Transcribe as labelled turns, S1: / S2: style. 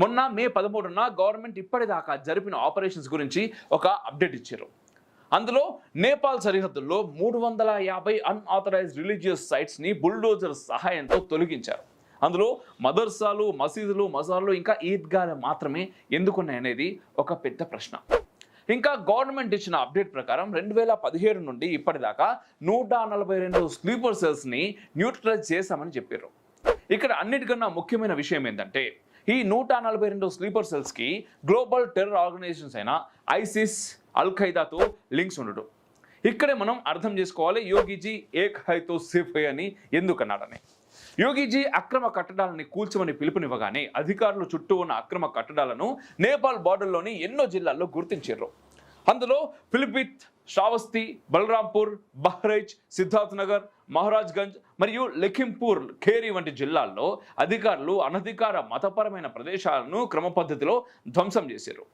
S1: మొన్న మే 13న గవర్నమెంట్ ఇప్పటిదాకా జరిపిన ఆపరేషన్స్ గురించి ఒక అప్డేట్ ఇచ్చారు. అందులో నేపాల్ సరిహద్దుల్లో 350 అన్ఆథరైజ్డ్ రిలీజియస్ సైట్స్ని బుల్డోజర్ సహాయంతో తొలగించారు. అందులో మదర్సాలు, మసీదులు, మజార్లు ఇంకా ఈద్గాలు మాత్రమే ఎందుకున్నాయనేది ఒక పెద్ద ప్రశ్న. ఇంకా గవర్నమెంట్ ఇచ్చిన అప్డేట్ ప్రకారం 2017 నుండి ఇప్పటిదాకా 142 స్లీపర్ సెల్స్ని న్యూట్రలైజ్ చేశామని చెప్పారు. ఇక్కడ అన్నిటికన్నా ముఖ్యమైన విషయం ఏంటంటే ఈ 142 స్లీపర్ సెల్స్కి గ్లోబల్ టెర్రర్ ఆర్గనైజేషన్స్ అయిన ఐసిస్, అల్ ఖైదాతో లింక్స్ ఉండడం. ఇక్కడే మనం అర్థం చేసుకోవాలి యోగిజీ ఏక్ హై తో సిర్ఫ్ హై అని ఎందుకన్నాడని. యోగిజీ అక్రమ కట్టడాలని కూల్చమని పిలుపునివ్వగానే అధికారులు చుట్టూ ఉన్న అక్రమ కట్టడాలను నేపాల్ బార్డర్లోని ఎన్నో జిల్లాల్లో గుర్తించారు. అందులో పిలిభిత్, శ్రావస్తి, బలరాంపూర్, బహ్రైచ్, సిద్ధార్థ్ నగర్, మహారాజ్గంజ్ మరియు లఖింపూర్ ఖేరి వంటి జిల్లాల్లో అధికారులు అనధికార మతపరమైన ప్రదేశాలను క్రమ పద్ధతిలో ధ్వంసం చేశారు.